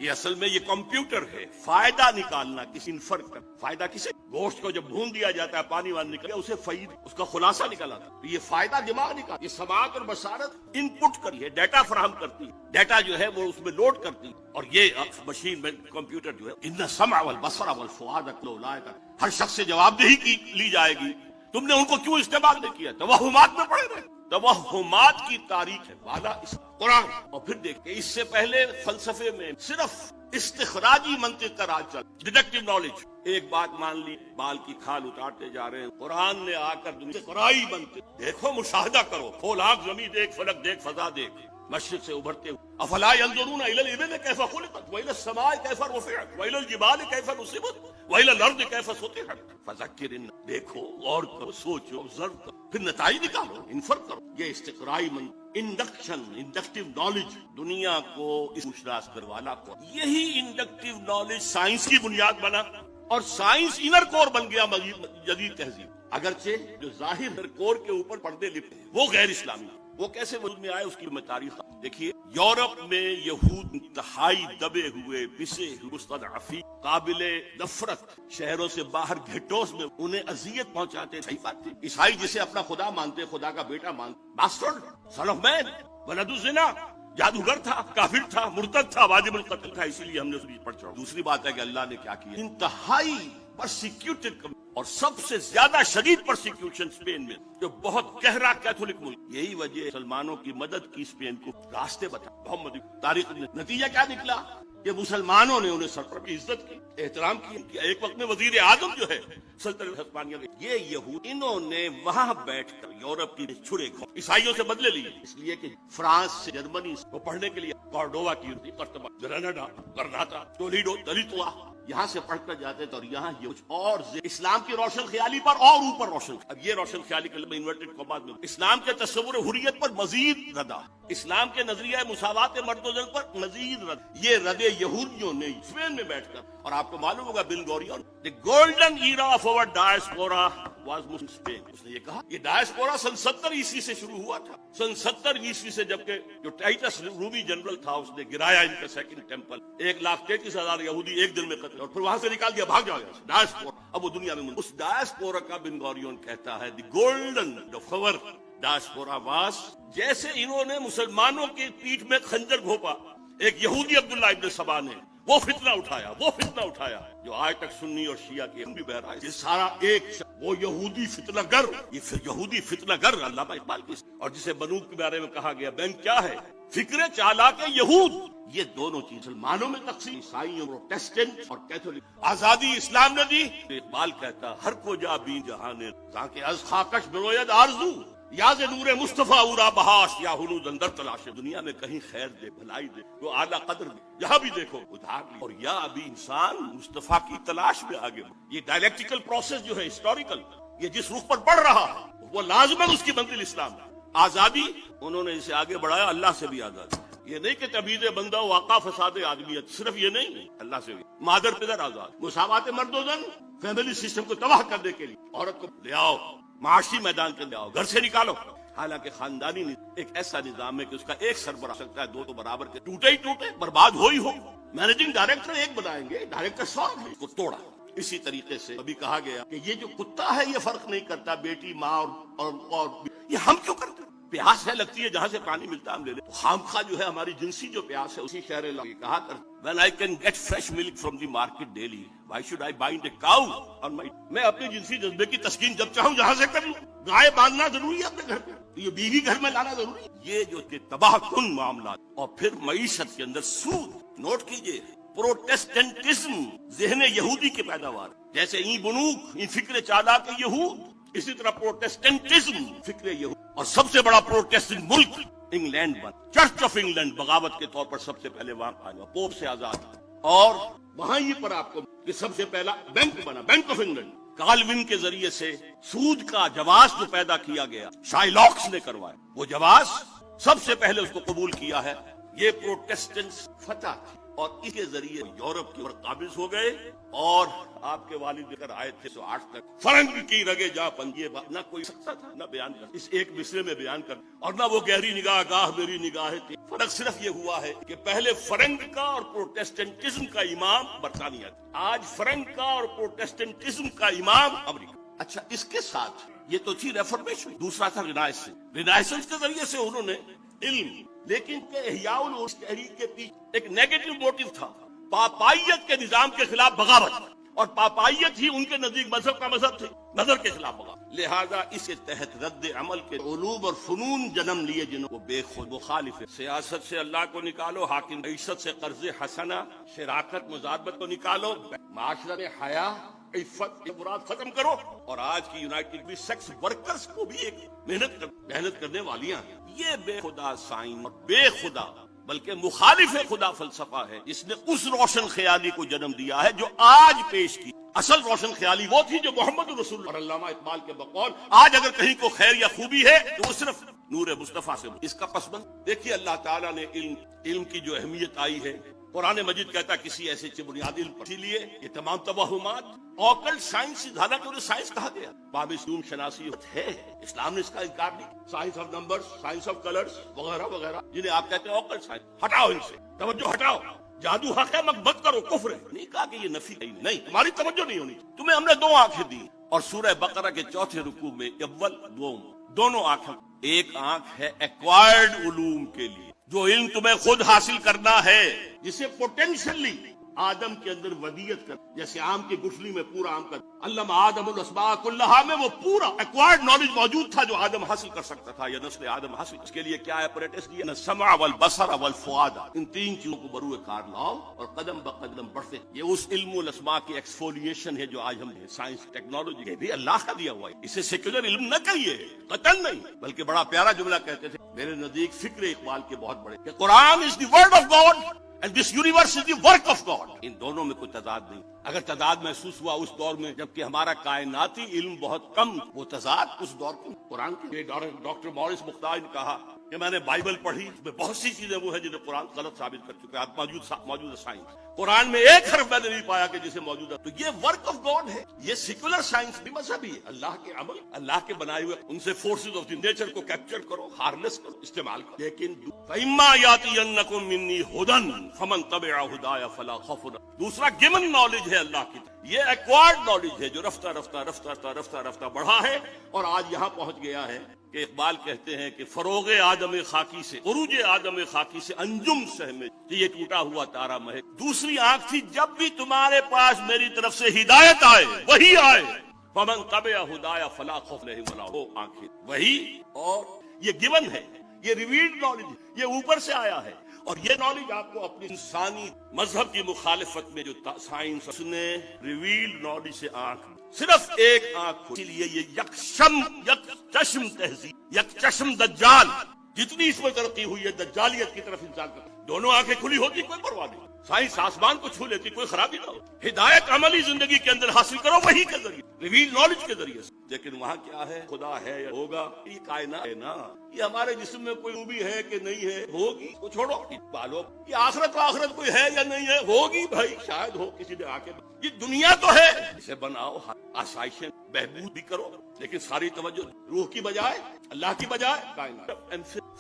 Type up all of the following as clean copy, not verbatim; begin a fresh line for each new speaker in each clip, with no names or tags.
یہ اصل میں یہ کمپیوٹر ہے، فائدہ نکالنا کسی فرق کا فائدہ کسے؟ گوشت کو جب بھون دیا جاتا ہے پانی وان نکل اسے فائد اس کا خلاصہ نکالا تھا، یہ فائدہ دماغ نکال، یہ سماعت اور بصارت ان پٹ کری ہے، ڈیٹا فراہم کرتی ہے، ڈیٹا جو ہے وہ اس میں لوڈ کرتی ہے، اور یہ مشین میں کمپیوٹر جو ہے ان السمع والبصر والفؤاد کل اولئک، ہر شخص سے جواب دہی کی لی جائے گی، تم نے ان کو کیوں استعمال نہیں کیا؟ توہمات میں پڑے رہے، توہمات کی تاریخ ہے والا اس قرآن۔ اور پھر دیکھیں اس سے پہلے فلسفے میں صرف استخراجی منطق کا راج چل، ڈیڈکٹیو نالج، ایک بات مان لی بال کی کھال اتارتے جا رہے ہیں، قرآن نے آ کر دنیا سے قرائی منطق دیکھو، مشاہدہ کرو، کھول آنکھ، زمین دیکھ، فلک دیکھ، فضا دیکھ، مشرق سے ابھرتے ہوئے، افلا ينظرون الى الابل كيف خلقت والى السماء كيف رفعت والى الجبال كيف نصبت والى الارض كيف سطحت فذكر، دیکھو، غور کرو، سوچو، آبزرو کرو، پھر نتائج نکالو، انفر کرو۔ یہ استقرائی انڈکٹیو نالج دنیا کو پوچھتاچھ کروانا کو، یہی انڈکٹیو نالج سائنس کی بنیاد بنا، اور سائنس انر کور بن گیا جدید تہذیب، اگرچہ جو ظاہر کور کے اوپر پردے لپٹے وہ غیر اسلامی، وہ کیسے وجود میں آئے اس کی میں تاریخ دیکھیے۔ یورپ میں یہود انتہائی دبے ہوئے، پسے ہوئے، مستضعفین، قابل نفرت، شہروں سے باہر گھٹوس میں انہیں اذیت پہنچاتے، صحیح بات تھی۔ عیسائی جسے اپنا خدا مانتے، خدا کا بیٹا مانتے، باسٹرڈ، سن آف مین، ولد الزنا، جادوگر تھا، کافر تھا، مرتد تھا، واجب القتل تھا، اسی لیے ہم نے اس کی پڑھ چڑھا۔ دوسری بات ہے کہ اللہ نے کیا کیا، انتہائی پرسیکیوٹڈ، اور سب سے زیادہ شدید پرسیکیوشن اسپین میں، جو بہت گہرا کیتھولک ملک، یہی وجہ مسلمانوں کی مدد کی، اسپین کو راستے بتا محمد تاریخ میں۔ نتیجہ کیا نکلا کہ مسلمانوں نے انہیں سر پر کی عزت کی، احترام کی۔ ایک وقت میں وزیر اعظم جو ہے سلطنت ہسپانیہ کے، یہ یہود، انہوں نے وہاں بیٹھ کر یورپ کی چھڑے عیسائیوں سے بدلے لیے، اس لیے کہ فرانس سے جرمنی کو پڑھنے کے لیے کارڈووا کی قرطبہ، گرناڈا، غرناطہ، تولیڈو، دلیتوا، یہاں سے پڑھ کر جاتے تھے، اور یہاں یہ کچھ اور اسلام کی روشن خیالی پر اور اوپر روشن، اب یہ روشن خیالی کے انورٹڈ کامات میں اسلام کے تصور حریت پر مزید ردا، اسلام کے نظریہ مساوات مرد و زن پر مزید رد، یہ رد یہودیوں نے اسپین میں بیٹھ کر، اور آپ کو معلوم ہوگا بن گورین، the golden era of our diaspora was Muslim Spain، اس نے یہ کہا، یہ ڈائسپورا سن 70 عیسوی سے شروع ہوا تھا، سن 70 عیسوی سے، جبکہ جو ٹائٹس رومی جنرل تھا اس نے گرایا ان کا سیکنڈ ٹیمپل، 1,33,000 یہودی ایک دن میں قتل، اور پھر وہاں سے نکال دیا، بھاگ جاؤ یہاں سے، ڈائسپورا، اب وہ دنیا میں اس ڈائسپورا کا بن گورین کہتا ہے دی گولڈن فور ڈائسپورا واس، جیسے انہوں نے مسلمانوں کی پیٹھ میں خنجر گھونپا، ایک یہودی عبداللہ ابن سبا نے وہ فتنہ اٹھایا جو آج تک سنی اور شیعہ کے ہم بھی بہرائے، یہ سارا ایک وہ یہودی فتنہ گر، یہ یہودی فتنہ گر علامہ اقبال کی، اور جسے بنوک کے بارے میں کہا گیا بینک کیا ہے، فکر چالاک یہود، یہ دونوں چیز مسلمانوں میں تقسیم، عیسائیوں، پروٹسٹنٹ اور کیتھولک، آزادی اسلام نے دی۔ اقبال کہتا ہر کو جا بین جہان تاکہ از خاکش بروید آرزو، یا ز نور مصطفیٰ اورا بہاش، یا ہنوز اندر تلاش، دنیا میں کہیں خیر دے، بھلائی دے، تو اعلیٰ قدر دے، جہاں بھی دیکھو ادھار لی، اور یا ابھی انسان مصطفیٰ کی تلاش میں آگے۔ یہ ڈائلیکٹیکل پروسیس جو ہے ہسٹوریکل، یہ جس رخ پر بڑھ رہا ہے وہ لازماً اس کی منزل اسلام ہے۔ آزادی انہوں نے اسے آگے بڑھایا، اللہ سے بھی آزاد، یہ نہیں کہ تبعید بندہ واقع فساد آدمیت، صرف یہ نہیں، اللہ سے بھی، مادر پدر آزاد، مساوات مرد و زن، فیملی سسٹم کو تباہ کرنے کے لیے عورت کو لے آؤ، معاشی میدان کے لے آؤ، گھر سے نکالو۔ حالانکہ خاندانی ایک ایسا نظام ہے کہ اس کا ایک سربراہ سکتا ہے، دو تو برابر کے، ٹوٹے ہی ٹوٹے، برباد ہو ہی ہو، مینیجنگ ڈائریکٹر ایک بنائیں گے، ڈائریکٹر 100 ہے، کو توڑا۔ اسی طریقے سے ابھی کہا گیا کہ یہ جو کتا ہے یہ فرق نہیں کرتا بیٹی، ماں اور یہ ہم کیوں کرتے ہیں؟ پیاس ہے لگتی ہے، جہاں سے پانی ملتا ہے ہم لے لیں، خامخواہ جو ہے ہماری جنسی جو پیاس ہے اسی شہر اللہ کہا کر when I can get fresh milk from the market daily why should I bind a cow on my، میں اپنے جنسی جذبے کی تسکین جب چاہوں جہاں سے کر لوں، گائے باندھنا ضروری ہے اپنے گھر پہ، یہ بیوی گھر میں لانا ضروری ہے، یہ جو کہ تباہ کن معاملات، اور پھر معیشت کے اندر سود، نوٹ کیجئے پروٹیسٹنٹزم ذہن یہودی کی پیداوار، جیسے این بنوک، این فکر چالاک یہود، اسی طرح پروٹیسٹنٹزم فکر یہود، اور سب سے بڑا پروٹیسٹنٹ ملک انگلینڈ بن، چرچ آف انگلینڈ بغاوت کے طور پر سب سے پہلے وہاں آیا، پوپ سے آزاد، اور وہاں یہ پر آپ کو کہ سب سے پہلا بینک بنا، بینک آف انگلینڈ، کالوین کے ذریعے سے سود کا جواز جو پیدا کیا گیا، شائلاکس نے کروایا، وہ جواز سب سے پہلے اس کو قبول کیا ہے، یہ پروٹیسٹنٹ فتح تھی، اور اس کے ذریعے یورپ کی اور قابض ہو گئے، اور آپ کے والد لے کر آئے تھے 108 تک فرنگ کی رگے جا پنجے نہ کوئی سکتا تھا نہ بیان کر اس ایک مصرے میں بیان کر، اور نہ وہ گہری نگاہ گاہ میری نگاہیں تھی۔ فرق صرف یہ ہوا ہے کہ پہلے فرنگ کا اور پروٹیسٹنٹزم کا امام برطانیہ تھا، آج فرنگ کا اور پروٹیسٹنٹزم کا امام امریکہ۔ اچھا، اس کے ساتھ یہ تو تھی ریفارمیشن، دوسرا تھا رینائسنس کے ذریعے سے انہوں نے علم، لیکن احیاء العلوم تحریک کے پیچھے ایک نیگیٹو موٹیو تھا، پاپائیت کے نظام کے خلاف بغاوت، اور پاپائیت ہی ان کے نزدیک مذہب کا مذہب تھی، نظر کے خلاف بغاوت۔ لہذا اس کے تحت رد عمل کے علوم اور فنون جنم لیے جنہوں کو بے خود مخالف ہے۔ سیاست سے اللہ کو نکالو، حاکم معیشت سے قرض حسنہ، شراکت مزاحمت کو نکالو، معاشرت میں حیا عفت مراد ختم کرو، اور آج کی یونائٹڈ بھی سیکس ورکرز کو بھی ایک محنت کرنے والیاں ہیں۔ یہ بے خدا سائن اور بے خدا بلکہ مخالف خدا فلسفہ ہے، اس نے اس روشن خیالی کو جنم دیا ہے جو آج پیش کی۔ اصل روشن خیالی وہ تھی جو محمد رسول اللہ اور علامہ اقبال کے بقول آج اگر کہیں کو خیر یا خوبی ہے تو وہ صرف نور مصطفیٰ سے۔ اس کا پس منظر دیکھیے، اللہ تعالیٰ نے علم کی جو اہمیت آئی ہے، قرآن مجید کہتا ہے کسی ایسے بنیادی علم پر، اسی لیے یہ تمام توہمات اوکلٹ سائنس، حالانکہ انہیں سائنس کہا گیا، باب علوم شناسی ہے، اسلام نے اس کا انکار نہیں، science of numbers, science of colours وغیرہ وغیرہ جنہیں آپ کہتے ہیں اوکلٹ سائنس، ہٹاؤ ان سے توجہ، ہٹاؤ، جادو حق ہے مت کرو، کفر ہے۔ نہیں کہا کہ یہ نفی نہیں، تمہاری توجہ نہیں ہونی، تمہیں ہم نے 2 آنکھیں دی، اور سورہ بقرہ کے 4تھے رکوع میں اول دوم دونوں آنکھیں، ایک آنکھ ہے ایکوائرڈ علوم کے لیے، جو علم تمہیں خود حاصل کرنا ہے، جسے پوٹینشلی آدم کے اندر ودیت کر، جیسے آم کی گٹھلی میں پورا آم کا علم آدم الاسماء کلھا میں وہ پورا ایکوائرڈ نالج موجود تھا جو آدم حاصل کر سکتا تھا، یا نسل آدم حاصل۔ اس کے لیے کیا ایپریٹس دیا؟ السمع والبصر والفؤاد، ان 3 چیزوں کو بروئے کار لاؤ اور قدم بقدم بڑھتے۔ یہ اس علم الاسماء کی ایکسفولیشن ہے جو آج ہم سائنس ٹیکنالوجی بھی اللہ کا دیا ہوا ہے، اسے سیکولر علم نہ کہیے، قطعاً نہیں، بلکہ بڑا پیارا جملہ کہتے تھے میرے نزدیک فکر اقبال کے بہت بڑے، کہ Quran is the word of God and this universe is the work of God۔ ان دونوں میں کوئی تضاد نہیں، اگر تضاد محسوس ہوا اس دور میں جبکہ ہمارا کائناتی علم بہت کم، وہ تضاد اس دور کی قرآن کی۔ ڈاکٹر مورس مختار نے کہا کہ میں نے بائبل پڑھی، اس میں بہت سی چیزیں وہ ہیں جنہیں قرآن غلط ثابت کر چکا ہے، موجودہ سائنس قرآن میں ایک حرف میں نے نہیں پایا کہ جسے موجودہ، تو یہ ورک آف گاڈ ہے، یہ سیکولر سائنس بھی مذہبی ہے، اللہ کے عمل، اللہ کے بنائے ہوئے، ان سے فورسز آف دی نیچر کو کیپچر کرو، ہارنس کرو، استعمال کرو۔ لیکن فَإِمَّا يَأْتِيَنَّكُم مِّنِّي هُدًى فَمَن تَبِعَ هُدَايَ فَلَا خَوْفٌ۔ دوسرا گیون نالج ہے اللہ کی، یہ ایکوائرڈ نالج ہے جو رفتہ بڑھا ہے، اور آج یہاں پہنچ گیا ہے کہ اقبال کہتے ہیں کہ فروغ آدم خاکی سے، عروج آدم خاکی سے انجم سہمے، یہ ٹوٹا ہوا تارا مہے۔ دوسری آنکھ تھی، جب بھی تمہارے پاس میری طرف سے ہدایت آئے، وہی آئے، فمن تبع ہدایا فلا خوف علیہم ولا هم، وہ آنکھیں وہی، اور یہ گیون ہے، یہ ریویلڈ نالج، یہ اوپر سے آیا ہے، اور یہ نالج آپ کو اپنی انسانی مذہب کی مخالفت میں جو سائنس، اس نے ریویلڈ نالج سے آنکھ، صرف ایک آنکھ، اسی لیے یہ یکچشم تہذیب، یکچشم دجال، جتنی اس میں ترقی ہوئی ہے دجالیت کی طرف انسان کا، دونوں آنکھیں کھلی ہوتی کوئی پرواہ نہیں، سائنس آسمان کو چھو لیتی، کوئی خرابی نہ ہو، ہدایت عملی زندگی کے اندر حاصل کرو وہی کے ذریعے، ریویل نالج کے ذریعے سے۔ لیکن وہاں کیا ہے؟ خدا ہے یا ہوگا، یہ کائنات ہے نا، یہ ہمارے جسم میں کوئی خوبی ہے کہ نہیں ہے، ہوگی، وہ چھوڑو بالو، یہ آخرت کوئی ہے یا نہیں ہے، ہوگی بھائی، شاید ہو، کسی نے آ کے، یہ دنیا تو ہے، اسے بناؤ، آسائشیں بہبود بھی کرو، لیکن ساری توجہ روح کی بجائے، اللہ کی بجائے کائنات،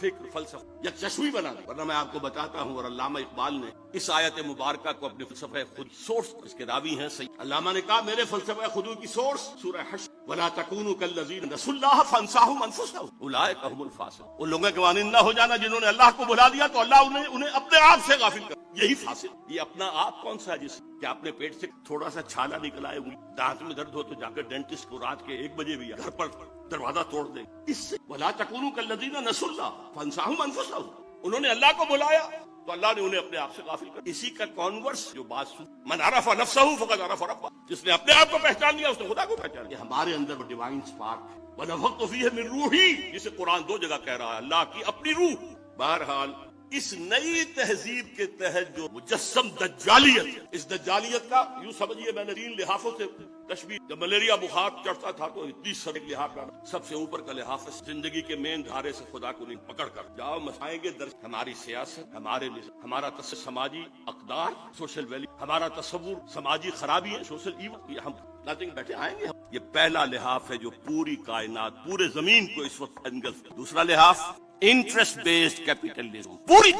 فکر فلسفہ یکچشمی بنا دیں۔ ورنہ میں آپ کو بتاتا ہوں، اور علامہ اقبال نے اس آیت مبارکہ کو اپنے فلسفہ خود سورس، اس کے راوی ہیں سید علامہ نے کہا میرے فلسفہ خود کی سورس سورہ حشر، وَلَا تَكُونُوا كَالَّذِينَ نَسُوا اللَّهَ فَأَنسَاهُمْ أَنفُسَهُمْ أُولَٰئِكَ هُمُ الْفَاسِقُونَ۔ ان لوگوں کے مانند نہ ہو جانا جنہوں نے اللہ کو بھلا دیا تو اللہ انہیں اپنے آپ سے غافل کر، یہی فاسق۔ یہ اپنا آپ کون سا ہے جس کہ اپنے پیٹ سے تھوڑا سا چھالا نکل آئے، دانت میں درد ہو تو جا کر ڈینٹسٹ کو رات کے 1 بجے بھی گھر پر دروازہ توڑ دے، اس سے وَلَا تَكُونُوا كَالَّذِينَ نَسُوا اللَّهَ فَأَنسَاهُمْ أَنفُسَهُم، انہوں نے اللہ کو بلایا تو اللہ نے انہیں اپنے آپ سے غافل کر۔ اسی کا کانورس جو بات من عرف نفسه فقد عرف ربه، جس نے اپنے آپ کو پہچان لیا اس نے خدا کو پہچان لیا۔ ہمارے اندر وہ ڈیوائن سپارک ہے، وَنَفَخْتُ فِيهِ مِن رُوحِي، جسے قرآن 2 جگہ کہہ رہا ہے، اللہ کی اپنی روح۔ بہرحال اس نئی تہذیب کے تحت جو مجسم دجالیت، اس دجالیت کا یوں سمجھیے، میں نے 3 لحافوں سے تشبیہ، جب ملیریا بخار چڑھتا تھا تو 30 سب لحاف کا سب سے اوپر کا لحاف زندگی کے مین دھارے سے خدا کو نہیں پکڑ کر جاؤ مسائیں گے درج ہماری سیاست، ہمارے نظام، ہمارا تصور سماجی اقدار، سوشل ویلیو، ہمارا تصور سماجی خرابی ہے، سوشل ایون، یہ ہم نتھنگ بیٹھے آئیں گے. یہ پہلا لحاف ہے جو پوری کائنات، پورے زمین کو اس وقت انگلف. دوسرا لحاف انٹرسٹ بیسڈ کیپیٹلزم، پوری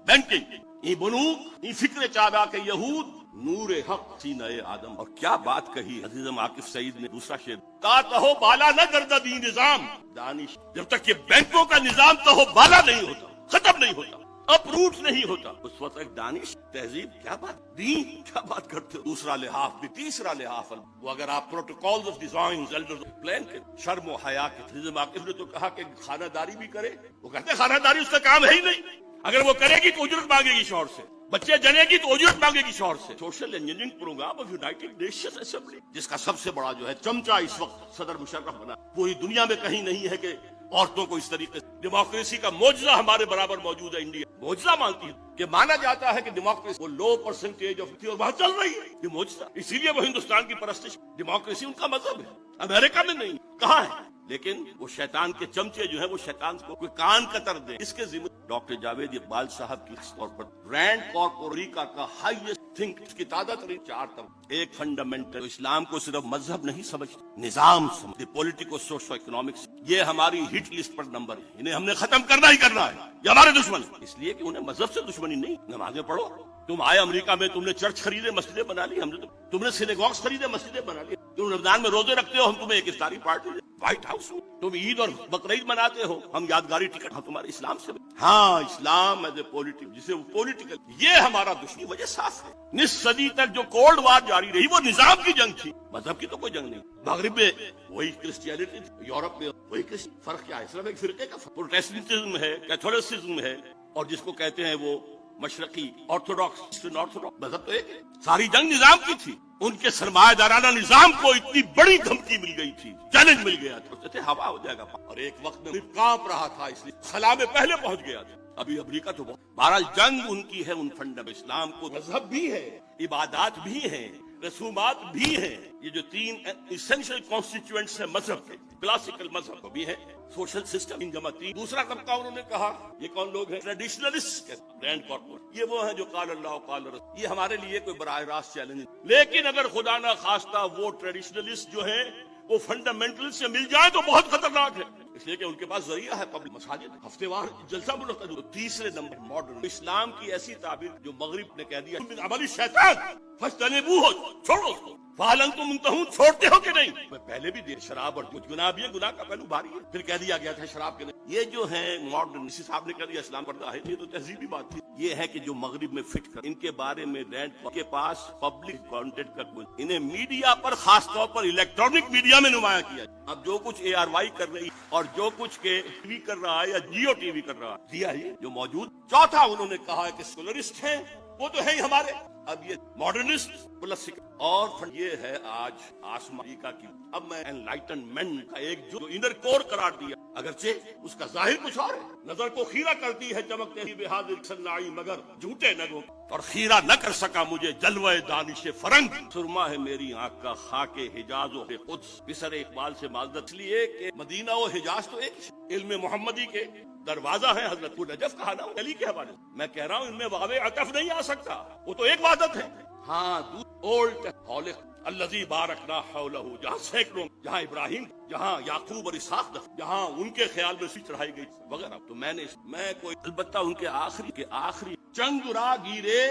بینکنگ، یہ بنوک، یہ فکر چابا کے یہود، نور حق سینہ آدم. اور کیا بات کہی عزیزم عاکف سعید نے دوسرا شعر، تا تہو بالا نہ گردہ دی نظام دانش. جب تک یہ بینکوں کا نظام تہو بالا نہیں ہوتا، ختم نہیں ہوتا، اپروٹ نہیں ہوتا، اس وقت ایک دانش تہذیب، کیا بات دین، کیا بات کرتے ہو. دوسرا لحاف بھی، تیسرا لحاف وہ اگر آپ protocols of designs elders plan کے شرم و حیا کے. عزیزم عاکف نے تو کہا کہ خانہ داری بھی کرے، وہ کہتے ہیں خانہ داری اس کا کام ہے ہی نہیں. اگر وہ کرے گی تو اجرت مانگے گی شوہر سے، بچے جنے گی تو اجرت مانگے گی شوہر سے. Social engineering programme of United Nations Assembly, جس کا سب سے بڑا جو ہے چمچہ اس وقت صدر مشرف بنا، پوری دنیا میں کہیں نہیں ہے کہ عورتوں کو اس طریقے سے. ڈیموکریسی کا معجزہ ہمارے برابر موجود ہے. انڈیا معجزہ مانتی ہے کہ مانا جاتا ہے کہ ڈیموکریسی وہ لو پرسنٹیج آف تھی اور وہاں چل رہی ہے. یہ معجزہ، اسی لیے وہ ہندوستان کی پرستش. ڈیموکریسی ان کا مذہب ہے، امریکہ میں نہیں. کہاں ہے؟ لیکن وہ شیطان کے چمچے جو ہیں وہ شیطان کو کوئی کان قطر دے. اس کے ذمہ ڈاکٹر جاوید اقبال صاحب کی طور پر رینڈ کارپوریکا کا ہائیسٹ تھنک کی تعداد 4 طرف. ایک فنڈامنٹل، اسلام کو صرف مذہب نہیں سمجھتے، نظام سمجھتے، پولیٹیکو سوشو اکنامکس. یہ ہماری ہٹ لسٹ پر نمبر ہے. انہیں ہم نے ختم کرنا ہی کرنا ہے. یہ ہمارے دشمن، اس لیے کہ انہیں مذہب سے دشمنی نہیں. نمازیں پڑھو. تم آئے امریکہ میں، تم نے چرچ خریدے، مسجدیں بنا لی. ہم نے تم نے سینیگوگز خریدے، مسجدیں بنا لی. تم رمضان میں روزے رکھتے ہو، ہم تمہیں ایک افطاری پارٹی دے. وائٹ ہاؤس میں تم عید اور بقرعید مناتے ہو، ہم یادگاری ٹکٹ تمہارے اسلام سے. ہاں، اسلام ایز اے پولیٹک، جسے وہ پولیٹیکل، یہ ہمارا دشمن. وجہ صاف ہے، نصف صدی تک جو کولڈ وار جاری رہی وہ نظام کی جنگ تھی، مذہب کی تو کوئی جنگ نہیں. مغرب میں وہی کرسچینٹی تھی، یورپ میں وہی کرسچین. فرق کیا ہے؟ صرف ایک فرقے کا فرق. پروٹیسٹنٹزم ہے، کیتھولسزم ہے، اور جس کو کہتے ہیں وہ مشرقی آرتھوڈاکس مذہب تو ایک ہے. ساری جنگ نظام کی تھی. ان کے سرمایہ دارانہ نظام کو اتنی بڑی دھمکی مل گئی تھی، چیلنج مل گیا تھا. کہتے ہوا ہو جائے گا، اور ایک وقت میں کانپ رہا تھا، اس لیے خلا میں پہلے پہنچ گیا تھا. ابھی امریکہ تو بہرحال جنگ ان کی ہے ان فنڈم. اسلام کو مذہب بھی ہے، عبادات بھی ہیں، رسومات بھی ہیں. یہ جو 3 ایسنشل کانسٹیٹوئنٹس ہیں مذہب کے، کلاسیکل مذہب بھی ہے، سوشل سسٹم جمع 3. دوسرا طبقہ انہوں نے کہا، یہ کون لوگ ہیں؟ Traditionalist, brand corporate. یہ وہ ہیں جو قال اللہ قال رسول. یہ ہمارے لیے کوئی براہ راست چیلنج نہیں. لیکن اگر خدا نہ خواستہ وہ ٹریڈیشنلسٹ جو ہیں وہ فنڈامنٹل سے مل جائے تو بہت خطرناک ہے، اس لیے کہ ان کے پاس ذریعہ ہے پبلک مساجد، ہفتے وار جلسہ منعقد ہو. تیسرے نمبر ماڈرن اسلام کی ایسی تعبیر جو مغرب نے کہہ دیا عملی شیطان فاجتنبوہ، چھوڑو اس کو. فہل انتم منتہون، چھوڑتے ہو کہ نہیں؟ میں پہلے بھی دیر شراب اور کچھ گناہ بھی ہے، گناہ کا پہلو بھاری ہے. پھر کہہ دیا گیا تھا شراب کے نہیں. یہ جو ہے ماڈرن، اسی صاحب نے کہہ دیا اسلام پردہ ہے، یہ تو تہذیبی بات تھی. یہ ہے کہ جو مغرب میں فٹ کر، ان کے بارے میں رینڈ کے پاس پبلک کانٹینٹ کا کوئی، انہیں میڈیا پر، خاص طور پر الیکٹرانک میڈیا میں نمایاں کیا. اب جو کچھ ARY کر رہی اور جو کچھ کے ٹی وی کر رہا ہے یا جیو ٹی وی کر رہا ہے، دیا یہ جو موجود. چوتھا انہوں نے کہا ہے کہ سیکولرسٹ ہیں، وہ تو ہے ہی ہمارے. اب یہ ماڈرنسٹ پلس اور یہ ہے آج آسمان کا کی. اب میں انلائٹنمنٹ کا ایک جو انر کور قرار دیا، اگرچہ اس کا ظاہر کچھ اور ہے. نظر کو خیرہ کرتی ہے چمکتے ہی بہادر سنائی، مگر جھوٹے نگوں اور خیرہ نہ کر سکا مجھے جلوہ دانش فرنگ. سرما ہے میری آنکھ کا خاک حجاز و قدس. بسر اقبال سے معذرت، اس لیے کہ مدینہ و حجاز تو ایک علم محمدی کے دروازہ ہے. حضرت کو نجف کہا نا علی کے حوالے. میں کہہ رہا ہوں ان میں واو عطف نہیں آ سکتا، وہ تو ایک وحدت ہے. ہاں، اولڈ خالق الذی بارکنا حولہ، جہاں سینکڑوں، جہاں ابراہیم، جہاں یعقوب اور اسحاق، جہاں ان کے خیال میں سوئی چڑھائی گئی وغیرہ. تو میں کوئی البتہ ان کے آخری چنگ را گیرے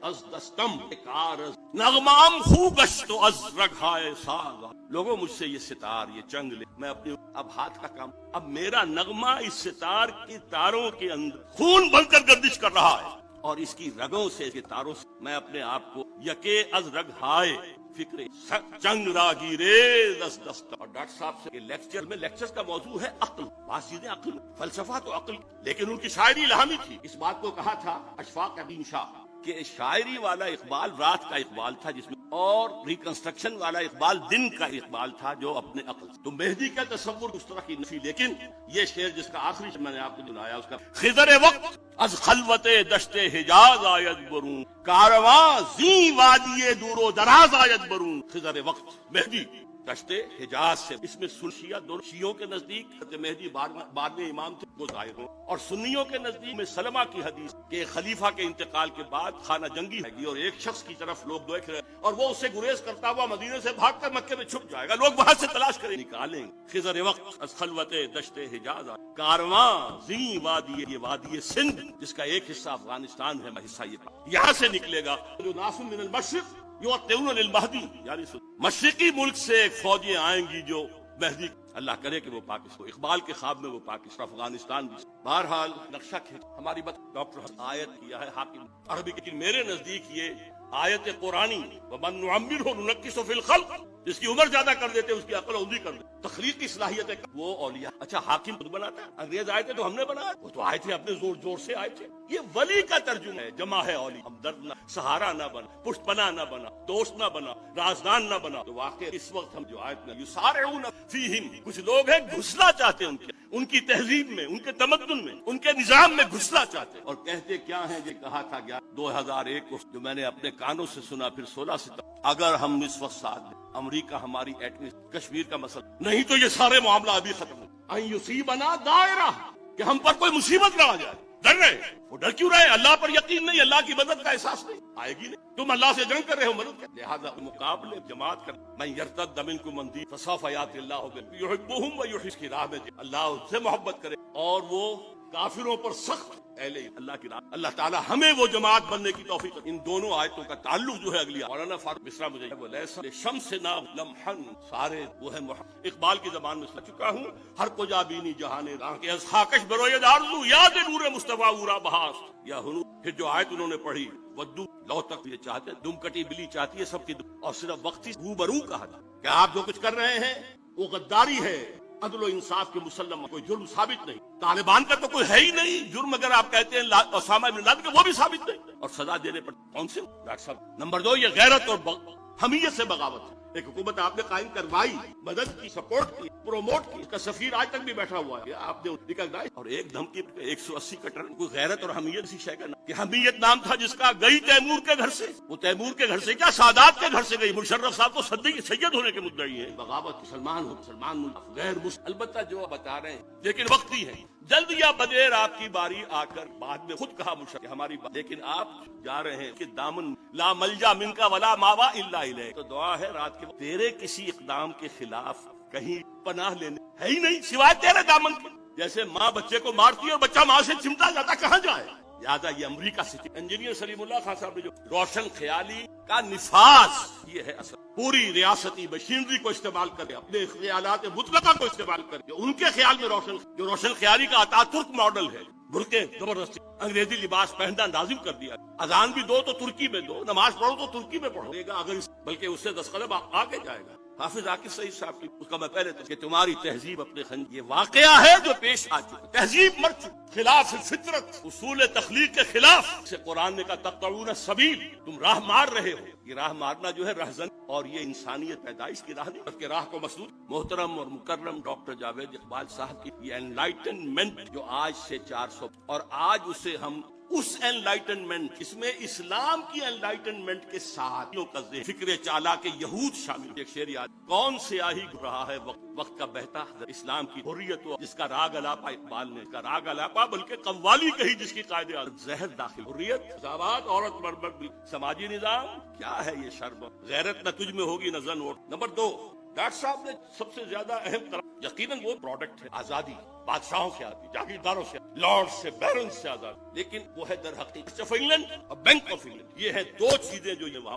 از دستم کارز نغمام خوگشت و از رگھائے ساز. لوگوں مجھ سے یہ ستار، یہ چنگ لے، میں اپنے اب ہاتھ کا کام، اب میرا نغمہ اس ستار کے تاروں کے اندر خون بن کر گردش کر رہا ہے، اور اس کی رگوں سے، اس کے تاروں سے میں اپنے آپ کو یکے از رگ ہائے فکر چنگ را گیرے دست دست. اور ڈاکٹر صاحب سے لیکچر میں، لیکچر کا موضوع ہے عقل، بات چیزیں عقل، فلسفہ تو عقل. لیکن ان کی شاعری الہامی تھی. اس بات کو کہا تھا اشفاق ابین شاہ کہ شاعری والا اقبال رات کا اقبال تھا جس میں، اور ریکنسٹرکشن والا اقبال دن کا اقبال تھا جو اپنے عقل سے. تو مہدی کا تصور اس طرح کی نفی. لیکن یہ شعر جس کا آخری شعر میں نے آپ کو سنایا اس کا خضر وقت از خلوت دشت حجاز آید برون کارواں زی وادی دور و دراز آید برون. خضر وقت مہدی دشت حجاز سے. اس میں شیعہ دونوں شیعوں کے نزدیک مہدی بعد میں امام تھے وہ ظاہر ہوں، اور سنیوں کے نزدیک میں سلمہ کی حدیث کہ خلیفہ کے انتقال کے بعد خانہ جنگی ہے گی اور ایک شخص کی طرف لوگ دیکھ رہے ہیں اور وہ اسے گریز کرتا ہوا مدینے سے بھاگ کر مکے میں چھپ جائے گا. لوگ وہاں سے تلاش کریں نکالیں. خضر وقت از خلوت دشت حجاز کارواں زی وادی، یہ وادی سندھ جس کا ایک حصہ افغانستان ہے، حصہ یہاں سے نکلے گا. جو ناس من المشرق یوطئون للمہدی، یعنی مشرقی ملک سے فوجیں آئیں گی جو مہدی، اللہ کرے کہ وہ پاکستان، اقبال کے خواب میں وہ پاکستان افغانستان بھی. بہرحال نقشہ کھینچ ہماری بات ڈاکٹر آیت کیا ہے حاکم عربی کی. میرے نزدیک یہ آیت قرآنی ومن نعمرہ ننکسہ فی الخلق، جس کی عمر زیادہ کر دیتے اس کی عقل اوندی کر دیتے. تخلیقی صلاحیت ہے وہ اولیاء. اچھا حاکم خود بناتا ہے؟ انگریز آئے تھے تو ہم نے بنایا؟ وہ تو آئے تھے اپنے زور زور سے آئے تھے. یہ ولی کا ترجمہ ہے، جمع ہے اولی. ہمدرد نہ، سہارا نہ بنا، پشت پناہ نہ بنا، دوست نہ بنا، رازدان نہ بنا. تو واقع اس وقت ہم جو آیت میں یسارعون فیہم، کچھ لوگ ہیں گھسنا چاہتے ہیں ان کی تہذیب میں، ان کے تمدن میں، ان کے نظام میں گھسنا چاہتے ہیں. اور کہتے کیا ہیں جو کہا تھا 2001 کو، جو میں نے اپنے کانوں سے سنا. پھر 16 ستمبر اگر ہم اس وقت ساتھ دیں، امریکہ ہماری ایٹمی کشمیر کا مسئلہ نہیں تو یہ سارے معاملہ ابھی ختم ہو. ان یصیبنا دائرہ، کہ ہم پر کوئی مصیبت نہ آ جائے. ڈر رہے وہ ڈر کیوں رہے؟ اللہ پر یقین نہیں، اللہ کی مدد کا احساس نہیں. آئے گی نہیں. تم اللہ سے جنگ کر رہے ہو، مدد کر. لہذا مقابلے جماعت کر. من یرتد منکم عن دینہ فسوف یأتی اللہ یحبہم ویحب، کی راہ میں اللہ اس سے محبت کرے اور وہ کافروں پر سخت اہل اللہ کی راہ. اللہ تعالیٰ ہمیں وہ جماعت بننے کی توفیق. ان دونوں آیتوں کا تعلق جو ہے اگلی مولانا فاروق مصرا مجھے وہ لیسا لشمسنا لمحن، سارے وہ ہے اقبال کی زبان میں سن چکا ہوں. ہر کو جا بینی جہانے راہ کے از خاکش بروید آرزو یاد نور مصطفیٰ اورا بہاس یا ہنو. پھر جو آیت انہوں نے پڑھی ودو لو تک یہ چاہتے ہیں، دم کٹی بلی چاہتی ہے سب کی اور صرف وقتی روبرو کہا تھا کہ آپ جو کچھ کر رہے ہیں وہ غداری ہے. عدل و انصاف کے مسلم کوئی جرم ثابت نہیں. طالبان کا تو کوئی ہے ہی نہیں جرم. اگر آپ کہتے ہیں اسامہ بن لادن کا، وہ بھی ثابت نہیں. اور سزا دینے پر کون سے ڈاکٹر صاحب؟ نمبر 2 یہ غیرت اور حمیت سے بغاوت ہے. ایک حکومت آپ نے قائم کروائی، مدد کی، سپورٹ کی، پروموٹ کی، اس کا سفیر آج تک بھی بیٹھا ہوا ہے. آپ نے ریکگنائز اور ایک دھمکی 180 کا ٹرن. کوئی غیرت اور حمیت اسی شے کا نام کہ حمیت نام تھا جس کا گئی تیمور کے گھر سے. وہ تیمور کے گھر سے کیا سادات کے گھر سے گئی. مشرف صاحب تو سید ہونے کے مدعی ہیں. بغاوت مسلمان ہو، مسلمان غیر مسلم البتہ جو بتا رہے ہیں، لیکن وقتی ہے. جلد یا بدیر آپ کی باری آ کر بعد میں خود کہا مشرف ہماری بات. لیکن آپ جا رہے ہیں کہ دامن لا ملجا منکا ولا ماوا الا الیک. تو دعا ہے رات کے تیرے کسی اقدام کے خلاف کہیں پناہ لینے ہے ہی نہیں سوائے تیرے دامن کے. جیسے ماں بچے کو مارتی ہے اور بچہ ماں سے چمٹا جاتا، کہاں جائے؟ لہٰذا یہ امریکہ سے انجینئر سلیم اللہ خان صاحب نے جو روشن خیالی کا نفاذ یہ ہے اصل. پوری ریاستی مشینری کو استعمال کرے، اپنے خیالات مطلقہ کو استعمال کرے. ان کے خیال میں روشن خیالی کا اتاترک ماڈل ہے. برقعے زبردستی انگریزی لباس پہننا لازم کر دیا. اذان بھی دو تو ترکی میں دو، نماز پڑھو تو ترکی میں پڑھو گا. اگر بلکہ اس سے 10 قدم آگے جائے گا. حافظ عاقب سعید صاحب کی اس کا میں پہلے تو کہ تمہاری تہذیب اپنے یہ واقعہ ہے جو پیش آ چکا. تہذیب مر چکی، خلاف فطرت، اصول تخلیق کے خلاف. سے قرآن نے کہا تقطعون السبیل، تم راہ مار رہے ہو. یہ راہ مارنا جو ہے رہزن اور یہ انسانیت پیدائش کی راہ نہیں بلکہ راہ کو مسدود. محترم اور مکرم ڈاکٹر جاوید اقبال صاحب کی یہ انلائٹنمنٹ جو آج سے 400 اور آج اسے ہم اس انلائٹنمنٹ، اس میں اسلام کی انلائٹنمنٹ کے ساتھ کا فکر چالاک یہود شامل. ایک شعر یاد، کون سیاہی گر رہا ہے وقت کا بہتا اسلام کی حریت ہو جس کا راگ الاپا. اقبال نے کا راگ الاپا بلکہ قوالی کہی جس کی قائد زہر داخل. حریت، مساوات، عورت مرد، سماجی نظام کیا ہے یہ شرم. غیرت نہ تجھ میں ہوگی نہ زن ووٹ. نمبر 2 ڈاکٹر صاحب نے سب سے زیادہ اہم قرار یقیناً وہ پروڈکٹ ہے آزادی. بادشاہوں سے آتی، جاگیرداروں سے، لارڈ سے، بیرن سے آزاد. لیکن وہ ہے در حقیقت آف انگلینڈ اور بینک آف انگلینڈ. یہ ہے 2 چیزیں جو یہ وہاں.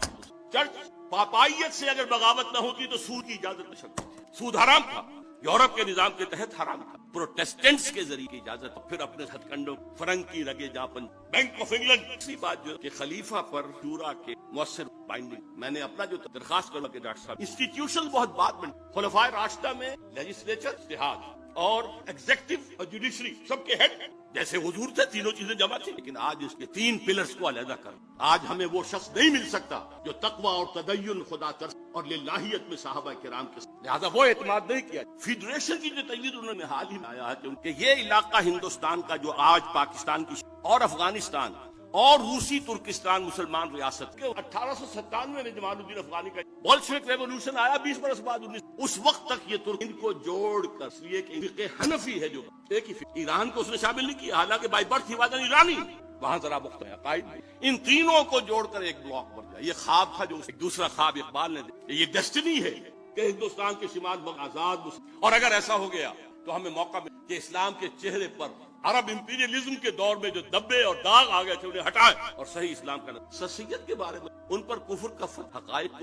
چرچ پاپائیت سے اگر بغاوت نہ ہوتی تو سود کی اجازت نہ سکتی تھی. سود حرام تھا، یورپ کے نظام کے تحت حرام تھا. پروٹیسٹنٹس کے ذریعے کی اجازت، پھر اپنے ہتھ کنڈوں فرنگ کی رگے جاپن. بینک آف انگلینڈ اسی بات جو کہ خلیفہ پر شورا کے مؤثر بائنڈنگ. میں نے اپنا جو درخواست کروں کہ ڈاکٹر صاحب انسٹیٹیوشن بہت بعد میں خلفائے راشدہ میں لیجسلیچر اتحاد اور ایگزیکٹو اور جوڈیشری سب کے ہیڈ جیسے حضور تھے تینوں چیزیں جمع تھی، لیکن آج اس کے تین پلرز کو علیحدہ کر آج ہمیں وہ شخص نہیں مل سکتا جو تقوی اور تدین خدا ترس اور للہیت میں صحابہ کرام کے لہٰذا وہ اعتماد نہیں کیا۔ فیڈریشن کی جو تجویز انہوں نے حال ہی میں آیا ہے کہ یہ علاقہ ہندوستان کا جو آج پاکستان کی اور افغانستان اور روسی ترکستان مسلمان ریاست کے 1897 میں جمال الدین افغانی کا بولشوک ریولوشن آیا 20 برس بعد اس وقت تک یہ ترک ان کو جوڑ کر اس لیے کہ فقہ حنفی ہے جو ایک ہی فقہ ایران کو اس نے شامل نہیں کیا، حالانکہ بائی برتھ ہی وادن ایرانی وہاں ذرا مختلف عقائد ان تینوں کو جوڑ کر ایک بلاک بن گیا۔ یہ خواب تھا جو دوسرا خواب اقبال نے دیا، یہ ڈیسٹنی ہے کہ ہندوستان کے شمال میں آزاد اور اگر ایسا ہو گیا تو ہمیں موقع ملے کہ اسلام کے چہرے پر عرب امپیریلزم کے دور میں جو دبے اور داغ آ گئے تھے انہیں ہٹائے اور صحیح اسلام کا سسیت کے بارے میں ان پر کفر کا حقائق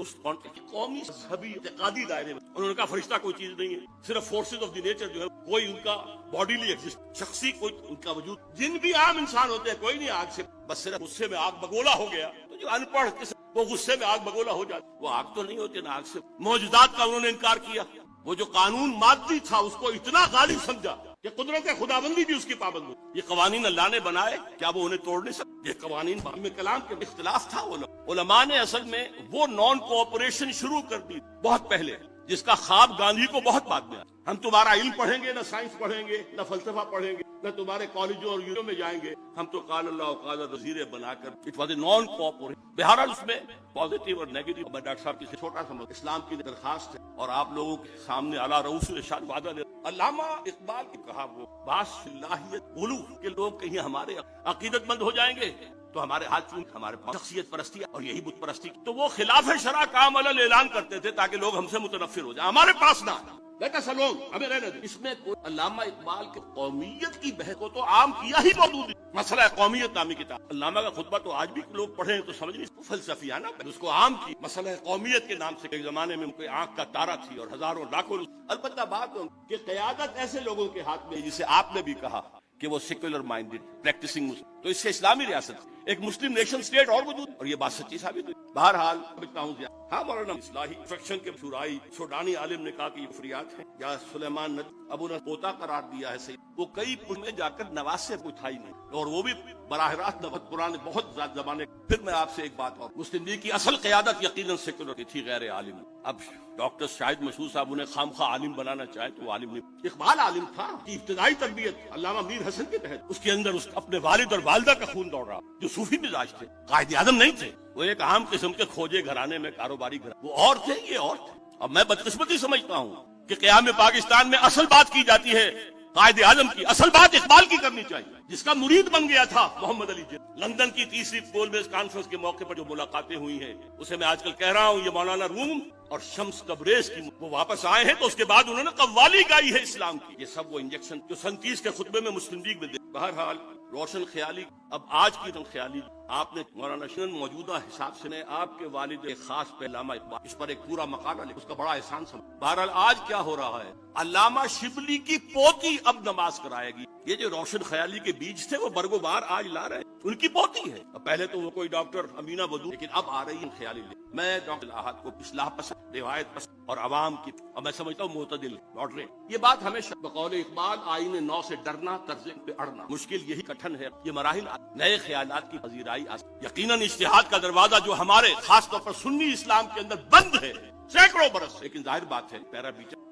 قومی مذہبی اعتقادی دائرے میں انہوں نے کہا فرشتہ کوئی چیز نہیں ہے، صرف فورسز آف دی نیچر جو ہے کوئی ان کا باڈیلی ایگزسٹ شخصی کوئی ان کا وجود جن بھی عام انسان ہوتے ہیں کوئی نہیں آگ سے بس صرف غصے میں آگ بگولا ہو گیا تو جو ان پڑھ وہ غصے میں آگ بگولا ہو جاتا وہ آگ تو نہیں ہوتی نا آگ سے موجودات کا انہوں نے انکار کیا، وہ جو قانون مادی تھا اس کو اتنا غالب سمجھا کہ قدرت خداوندی بھی اس کی پابند ہوئی۔ یہ قوانین اللہ نے بنائے کیا وہ انہیں توڑ نہیں سکتے؟ یہ قوانین میں کلام کے اختلاف تھا، علماء نے اصل میں وہ نان کوآپریشن شروع کر دی بہت پہلے جس کا خواب گاندھی کو بہت بعد میں آیا۔ ہم تمہارا علم پڑھیں گے نہ سائنس پڑھیں گے نہ فلسفہ پڑھیں گے نہ تمہارے کالجوں اور یونیورسٹیوں میں جائیں گے، ہم تو قال اللہ وقال وزیریں بنا کر it was a naan cooperation. بہرحال اس میں پازیٹیو اور نیگیٹو میں ڈاکٹر صاحب کی چھوٹا سا اسلام کی درخواست ہے اور آپ لوگوں کے سامنے اعلیٰ رؤوس الارشاد وعدہ دے علامہ اقبال کی کہا وہ باس اللہیت غلو کہ لوگ کہیں ہمارے عقیدت مند ہو جائیں گے تو ہمارے ہاتھ چون ہمارے پاس شخصیت پرستی اور یہی بت پرستی تو وہ خلاف شرع کا عمل اعلان کرتے تھے تاکہ لوگ ہم سے متنفر ہو جائیں، ہمارے پاس نہ لیٹ اس الون، ہمیں رہنے دیں۔ اس میں علامہ اقبال کے قومیت کی بحث کو تو عام کیا ہی موجود ہے، مسئلہ قومیت نامی کتاب علامہ کا خطبہ تو آج بھی لوگ پڑھیں تو سمجھ نہیں فلسفیانہ اس کو عام کی مسئلہ قومیت کے نام سے ایک زمانے میں کوئی آنکھ کا تارا تھی اور ہزاروں لاکھوں البتہ بات کہ قیادت ایسے لوگوں کے ہاتھ میں جسے آپ نے بھی کہا کہ وہ سیکولر مائنڈڈ پریکٹسنگ تو اس سے اسلامی ریاست ایک مسلم نیشن سٹیٹ اور موجود اور یہ بات سچی ثابت ہوئی۔ بہرحال ہاں مولانا اصلاحی فیکشن کے شورائی سوڈانی عالم نے کہا کہ یہ فریات ہے یا سلیمان ندی ابو نے پوتا قرار دیا ہے سید وہ کئی میں جا کر نواز سے کوئی تھا ہی نہیں اور وہ بھی براہ راست بہت پرانے بہت زیادہ زمانے۔ پھر میں آپ سے ایک بات اور مسلم لیگ کی اصل قیادت یقیناً سیکولر کی تھی غیر عالم۔ اب ڈاکٹر شاہد مسعود صاحب انہیں خامخواہ عالم بنانا چاہے تو وہ عالم نہیں، اقبال عالم تھا کہ ابتدائی تربیت علامہ میر حسن کے تحت اس کے اندر اس اپنے والد اور والدہ کا خون دوڑ رہا جو صوفی مزاج تھے، قائد اعظم نہیں تھے، وہ ایک عام قسم کے کھوجے گھرانے میں کاروباری گھرانے وہ اور تھے یہ اور تھے۔ اب میں بدقسمتی سمجھتا ہوں کہ قیام پاکستان میں اصل بات کی جاتی ہے قائد اعظم کی، اصل بات اقبال کی کرنی چاہیے جس کا مرید بن گیا تھا محمد علی جناح۔ لندن کی تیسری گول میز کانفرنس کے موقع پر جو ملاقاتیں ہوئی ہیں اسے میں آج کل کہہ رہا ہوں، یہ مولانا روم اور شمس تبریز کی وہ واپس آئے ہیں تو اس کے بعد انہوں نے قوالی گائی ہے اسلام کی، یہ سب وہ انجیکشن جو 37 کے خطبے میں مسلم لیگ میں دے۔ بہرحال روشن خیالی اب آج کی روشن خیالی آپ نے مولانا شن موجودہ حساب سے نے آپ کے والد خاص پہ علامہ اقبال اس پر ایک پورا مقالہ لکھا، اس کا بڑا احسان سمجھ۔ بہرحال آج کیا ہو رہا ہے، علامہ شبلی کی پوتی اب نماز کرائے گی۔ یہ جو روشن خیالی کے بیج تھے وہ برگو بار آج لا رہے ہیں، ان کی پوتی ہے۔ پہلے تو وہ کوئی ڈاکٹر امینہ بدو لیکن اب آ رہی ہے خیالی لے۔ میں ڈاکٹر احد کو اصلاح پسند روایت پسند اور عوام کی اور میں سمجھتا ہوں معتدل لوٹ رہے یہ بات ہمیشہ بقول اقبال آئین نو سے ڈرنا طرز پہ اڑنا مشکل یہی کٹھن ہے، یہ مراحل نئے خیالات کی پذیرائی یقیناً اجتہاد کا دروازہ جو ہمارے خاص طور پر سنی اسلام کے اندر بند ہے سینکڑوں برس، لیکن ظاہر بات ہے پیرا بیچا